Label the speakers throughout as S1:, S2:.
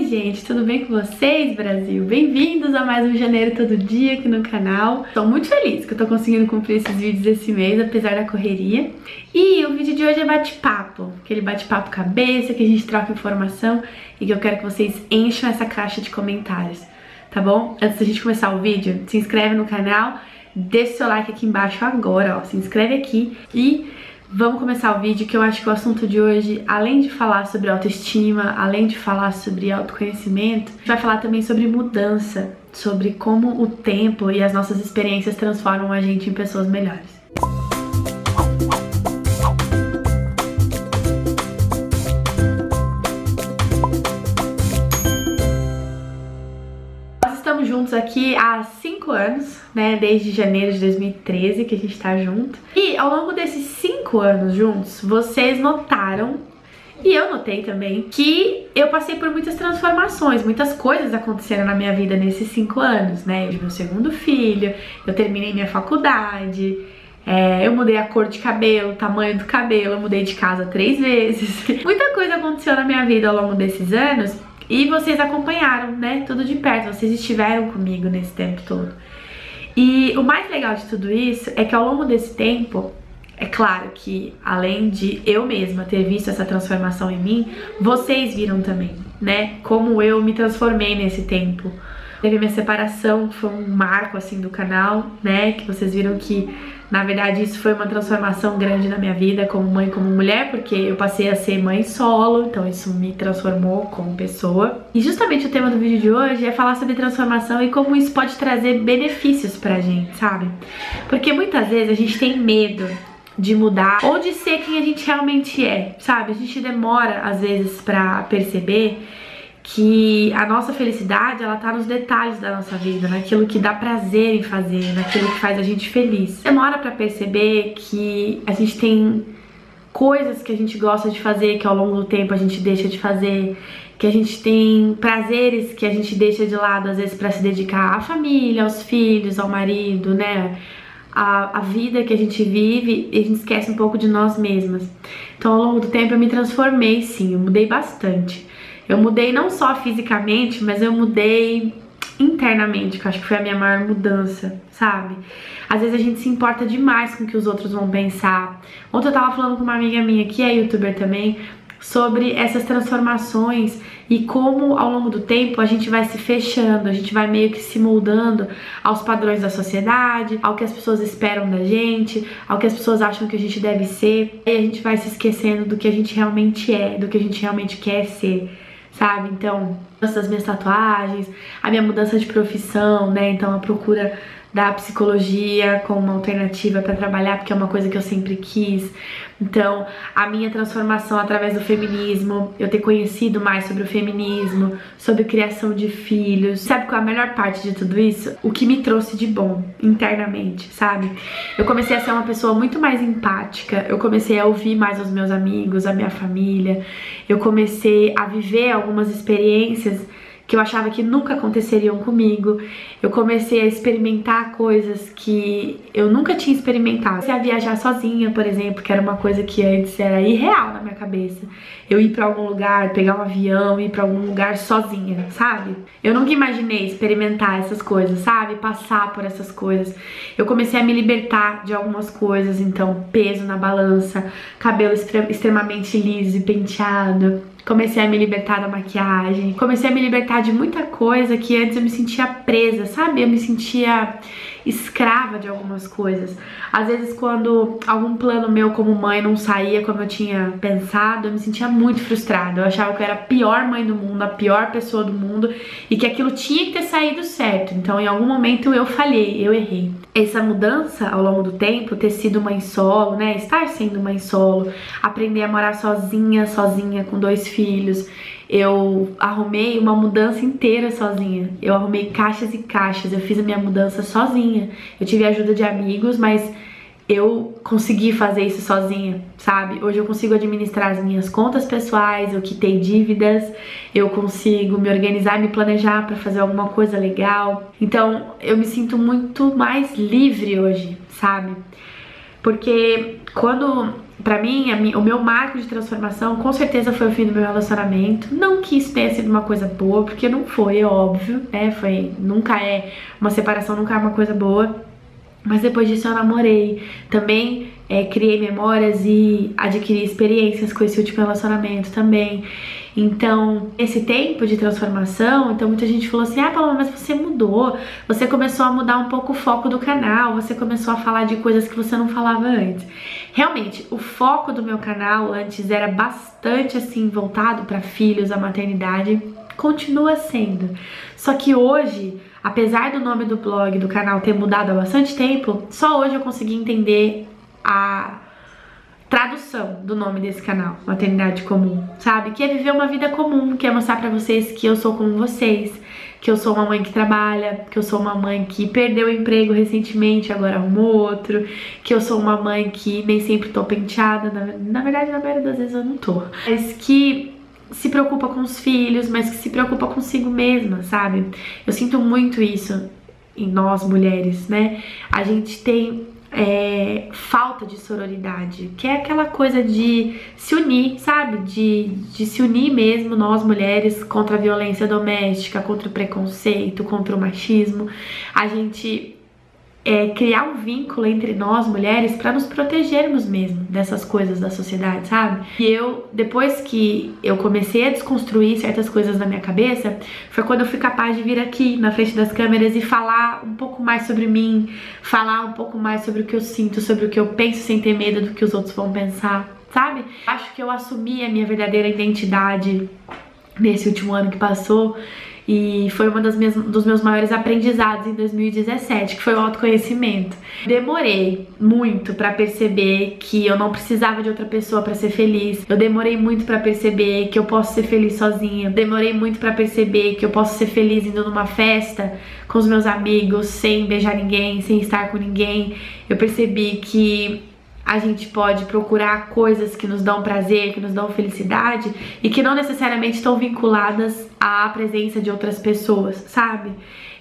S1: gente, tudo bem com vocês, Brasil? Bem-vindos a mais um Janeiro Todo Dia aqui no canal. Tô muito feliz que eu tô conseguindo cumprir esses vídeos esse mês, apesar da correria. E o vídeo de hoje é bate-papo, aquele bate-papo cabeça, que a gente troca informação e que eu quero que vocês encham essa caixa de comentários, tá bom? Antes da gente começar o vídeo, se inscreve no canal, deixa o seu like aqui embaixo agora, ó, se inscreve aqui e vamos começar o vídeo, que eu acho que o assunto de hoje, além de falar sobre autoestima, além de falar sobre autoconhecimento, vai falar também sobre mudança, sobre como o tempo e as nossas experiências transformam a gente em pessoas melhores. Estamos juntos aqui há 5 anos, né? Desde janeiro de 2013 que a gente tá junto. E ao longo desses 5 anos juntos, vocês notaram, e eu notei também, que eu passei por muitas transformações, muitas coisas aconteceram na minha vida nesses 5 anos, né? Eu tive meu segundo filho, eu terminei minha faculdade, eu mudei a cor de cabelo, o tamanho do cabelo, eu mudei de casa 3 vezes. Muita coisa aconteceu na minha vida ao longo desses anos. E vocês acompanharam, né, tudo de perto, vocês estiveram comigo nesse tempo todo. E o mais legal de tudo isso é que ao longo desse tempo, é claro que além de eu mesma ter visto essa transformação em mim, vocês viram também, né, como eu me transformei nesse tempo. Teve minha separação, que foi um marco assim do canal, né, que vocês viram que na verdade isso foi uma transformação grande na minha vida como mãe, como mulher, porque eu passei a ser mãe solo, então isso me transformou como pessoa. E justamente o tema do vídeo de hoje é falar sobre transformação e como isso pode trazer benefícios pra gente, sabe? Porque muitas vezes a gente tem medo de mudar ou de ser quem a gente realmente é, sabe? A gente demora às vezes pra perceber que a nossa felicidade, ela tá nos detalhes da nossa vida, naquilo que dá prazer em fazer, naquilo que faz a gente feliz. Demora pra perceber que a gente tem coisas que a gente gosta de fazer, que ao longo do tempo a gente deixa de fazer, que a gente tem prazeres que a gente deixa de lado, às vezes, pra se dedicar à família, aos filhos, ao marido, né? A vida que a gente vive, e a gente esquece um pouco de nós mesmas. Então, ao longo do tempo, eu me transformei, sim, eu mudei bastante. Eu mudei não só fisicamente, mas eu mudei internamente, que eu acho que foi a minha maior mudança, sabe? Às vezes a gente se importa demais com o que os outros vão pensar. Ontem eu tava falando com uma amiga minha, que é youtuber também, sobre essas transformações e como ao longo do tempo a gente vai se fechando, a gente vai meio que se moldando aos padrões da sociedade, ao que as pessoas esperam da gente, ao que as pessoas acham que a gente deve ser, e a gente vai se esquecendo do que a gente realmente é, do que a gente realmente quer ser, sabe? Então, as minhas tatuagens, a minha mudança de profissão, né? Então, a procura da psicologia como uma alternativa para trabalhar, porque é uma coisa que eu sempre quis. Então, a minha transformação através do feminismo, eu ter conhecido mais sobre o feminismo, sobre criação de filhos. Sabe qual é a melhor parte de tudo isso? O que me trouxe de bom internamente, sabe? Eu comecei a ser uma pessoa muito mais empática, eu comecei a ouvir mais os meus amigos, a minha família, eu comecei a viver algumas experiências que eu achava que nunca aconteceriam comigo. Eu comecei a experimentar coisas que eu nunca tinha experimentado. Comecei a viajar sozinha, por exemplo, que era uma coisa que antes era irreal na minha cabeça. Eu ir pra algum lugar, pegar um avião, ir pra algum lugar sozinha, sabe? Eu nunca imaginei experimentar essas coisas, sabe? Passar por essas coisas. Eu comecei a me libertar de algumas coisas, então peso na balança, cabelo extremamente liso e penteado. Comecei a me libertar da maquiagem, comecei a me libertar de muita coisa que antes eu me sentia presa, sabe? Eu me sentia escrava de algumas coisas. Às vezes quando algum plano meu como mãe não saía como eu tinha pensado, eu me sentia muito frustrada. Eu achava que eu era a pior mãe do mundo, a pior pessoa do mundo e que aquilo tinha que ter saído certo. Então em algum momento eu falhei, eu errei. Essa mudança ao longo do tempo, ter sido mãe solo, né? Estar sendo mãe solo, aprender a morar sozinha com 2 filhos. Eu arrumei uma mudança inteira sozinha. Eu arrumei caixas e caixas, eu fiz a minha mudança sozinha. Eu tive a ajuda de amigos, mas eu consegui fazer isso sozinha, sabe? Hoje eu consigo administrar as minhas contas pessoais, eu quitei dívidas, eu consigo me organizar e me planejar pra fazer alguma coisa legal. Então eu me sinto muito mais livre hoje, sabe? Porque quando pra mim, o meu marco de transformação com certeza foi o fim do meu relacionamento. Não que isso tenha sido uma coisa boa, porque não foi, é óbvio, né? Nunca é, uma separação nunca é uma coisa boa. Mas depois disso eu namorei. Também criei memórias e adquiri experiências com esse último relacionamento também. Então, esse tempo de transformação, então muita gente falou assim: ah, Paloma, mas você mudou, você começou a mudar um pouco o foco do canal, você começou a falar de coisas que você não falava antes. Realmente, o foco do meu canal antes era bastante assim, voltado para filhos, a maternidade, continua sendo. Só que hoje, apesar do nome do blog, do canal ter mudado há bastante tempo, só hoje eu consegui entender a tradução do nome desse canal, Maternidade Comum, sabe? Que é viver uma vida comum, que é mostrar pra vocês que eu sou como vocês, que eu sou uma mãe que trabalha, que eu sou uma mãe que perdeu o emprego recentemente, agora arrumou outro, que eu sou uma mãe que nem sempre tô penteada, na verdade, na maioria das vezes eu não tô, mas que se preocupa com os filhos, mas que se preocupa consigo mesma, sabe? Eu sinto muito isso em nós mulheres, né? A gente tem falta de sororidade, que é aquela coisa de se unir, sabe? De se unir mesmo, nós mulheres, contra a violência doméstica, contra o preconceito, contra o machismo. A gente criar um vínculo entre nós mulheres para nos protegermos mesmo dessas coisas da sociedade, sabe? E eu, depois que eu comecei a desconstruir certas coisas na minha cabeça, foi quando eu fui capaz de vir aqui na frente das câmeras e falar um pouco mais sobre mim, falar um pouco mais sobre o que eu sinto, sobre o que eu penso, sem ter medo do que os outros vão pensar, sabe? Acho que eu assumi a minha verdadeira identidade nesse último ano que passou. E foi uma dos meus maiores aprendizados em 2017, que foi o autoconhecimento. Demorei muito pra perceber que eu não precisava de outra pessoa pra ser feliz. Eu demorei muito pra perceber que eu posso ser feliz sozinha. Demorei muito pra perceber que eu posso ser feliz indo numa festa com os meus amigos, sem beijar ninguém, sem estar com ninguém. Eu percebi que a gente pode procurar coisas que nos dão prazer, que nos dão felicidade e que não necessariamente estão vinculadas à presença de outras pessoas, sabe?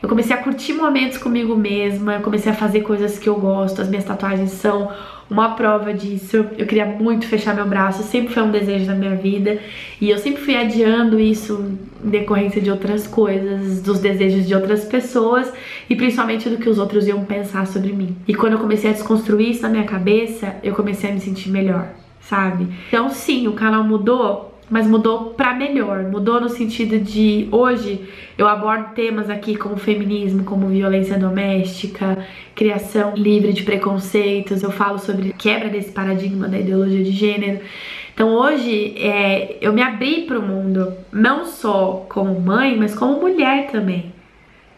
S1: Eu comecei a curtir momentos comigo mesma, eu comecei a fazer coisas que eu gosto, as minhas tatuagens são uma prova disso. Eu queria muito fechar meu braço, sempre foi um desejo da minha vida e eu sempre fui adiando isso em decorrência de outras coisas, dos desejos de outras pessoas e principalmente do que os outros iam pensar sobre mim. E quando eu comecei a desconstruir isso na minha cabeça, eu comecei a me sentir melhor, sabe? Então sim, o canal mudou, mas mudou pra melhor. Mudou no sentido de hoje eu abordo temas aqui como feminismo, como violência doméstica, criação livre de preconceitos, eu falo sobre quebra desse paradigma da ideologia de gênero. Então hoje eu me abri pro mundo, não só como mãe, mas como mulher também,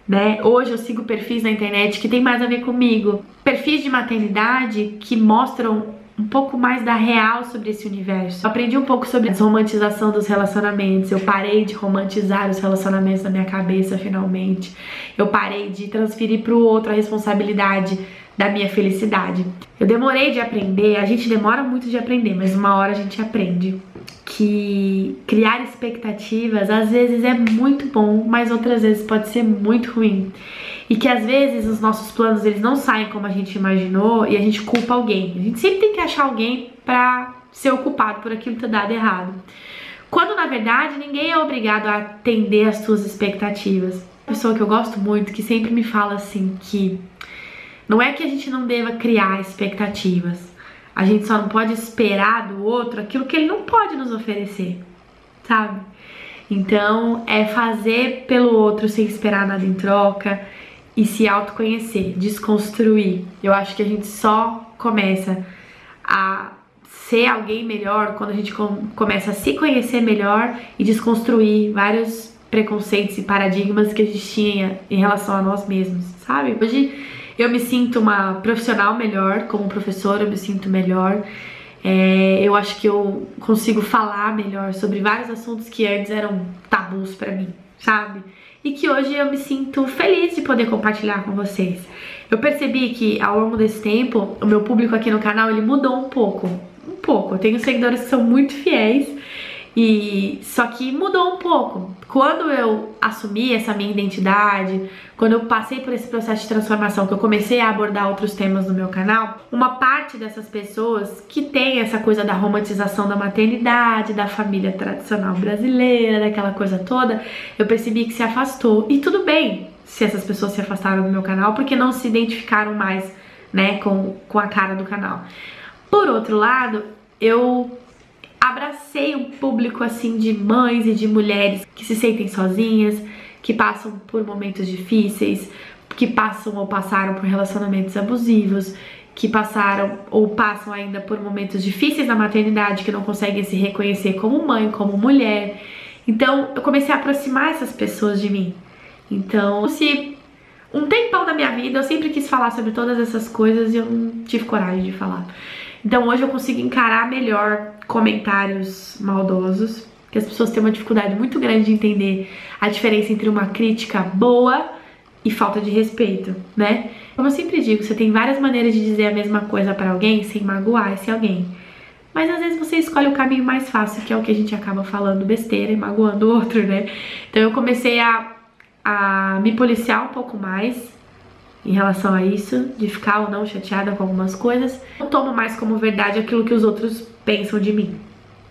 S1: né? Hoje eu sigo perfis na internet que tem mais a ver comigo, perfis de maternidade que mostram um pouco mais da real sobre esse universo. Eu aprendi um pouco sobre a desromantização dos relacionamentos. Eu parei de romantizar os relacionamentos na minha cabeça, finalmente. Eu parei de transferir pro outro a responsabilidade da minha felicidade. Eu demorei de aprender, a gente demora muito de aprender, mas uma hora a gente aprende que criar expectativas às vezes é muito bom, mas outras vezes pode ser muito ruim. E que às vezes os nossos planos eles não saem como a gente imaginou e a gente culpa alguém. A gente sempre tem que achar alguém pra ser o culpado por aquilo ter dado errado. Quando na verdade ninguém é obrigado a atender às suas expectativas. Uma pessoa que eu gosto muito, que sempre me fala assim, que não é que a gente não deva criar expectativas. A gente só não pode esperar do outro aquilo que ele não pode nos oferecer, sabe? Então é fazer pelo outro sem esperar nada em troca e se autoconhecer, desconstruir. Eu acho que a gente só começa a ser alguém melhor quando a gente começa a se conhecer melhor e desconstruir vários preconceitos e paradigmas que a gente tinha em relação a nós mesmos, sabe? Hoje eu me sinto uma profissional melhor, como professora eu me sinto melhor. Eu acho que eu consigo falar melhor sobre vários assuntos que antes eram tabus pra mim, sabe? E que hoje eu me sinto feliz de poder compartilhar com vocês. Eu percebi que ao longo desse tempo, o meu público aqui no canal, ele mudou um pouco. Eu tenho seguidores que são muito fiéis E só que mudou um pouco. Quando eu assumi essa minha identidade, quando eu passei por esse processo de transformação, que eu comecei a abordar outros temas no meu canal, uma parte dessas pessoas que tem essa coisa da romantização da maternidade, da família tradicional brasileira, daquela coisa toda, eu percebi que se afastou. E tudo bem se essas pessoas se afastaram do meu canal, porque não se identificaram mais, né, com a cara do canal. Por outro lado, eu abracei um público assim de mães e de mulheres que se sentem sozinhas, que passam por momentos difíceis, que passam ou passaram por relacionamentos abusivos, que passaram ou passam ainda por momentos difíceis na maternidade, que não conseguem se reconhecer como mãe, como mulher. Então eu comecei a aproximar essas pessoas de mim. Então, se um tempão da minha vida eu sempre quis falar sobre todas essas coisas e eu não tive coragem de falar. Então hoje eu consigo encarar melhor comentários maldosos, que as pessoas têm uma dificuldade muito grande de entender a diferença entre uma crítica boa e falta de respeito, né? Como eu sempre digo, você tem várias maneiras de dizer a mesma coisa pra alguém sem magoar esse alguém. Mas às vezes você escolhe o caminho mais fácil, que é o que a gente acaba falando besteira e magoando o outro, né? Então eu comecei a me policiar um pouco mais em relação a isso, de ficar ou não chateada com algumas coisas. Eu tomo mais como verdade aquilo que os outros pensam de mim,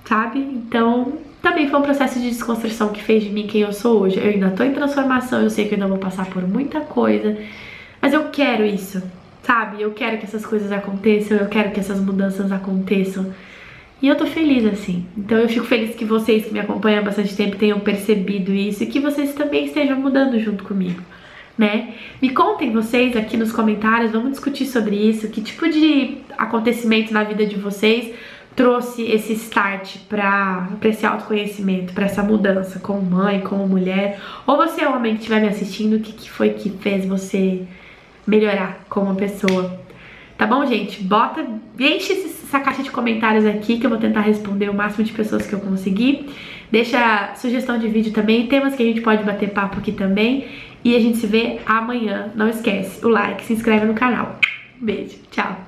S1: sabe? Então também foi um processo de desconstrução que fez de mim quem eu sou hoje. Eu ainda tô em transformação, eu sei que eu ainda vou passar por muita coisa, mas eu quero isso, sabe? Eu quero que essas coisas aconteçam, eu quero que essas mudanças aconteçam. E eu tô feliz assim. Então eu fico feliz que vocês que me acompanham há bastante tempo tenham percebido isso e que vocês também estejam mudando junto comigo, né? Me contem vocês aqui nos comentários, vamos discutir sobre isso, que tipo de acontecimento na vida de vocês trouxe esse start para esse autoconhecimento, para essa mudança como mãe, como mulher, ou você é homem que estiver me assistindo, o que foi que fez você melhorar como pessoa? Tá bom, gente? Enche essa caixa de comentários aqui que eu vou tentar responder o máximo de pessoas que eu conseguir. Deixa sugestão de vídeo também, temas que a gente pode bater papo aqui também. E a gente se vê amanhã. Não esquece o like, se inscreve no canal. Beijo, tchau!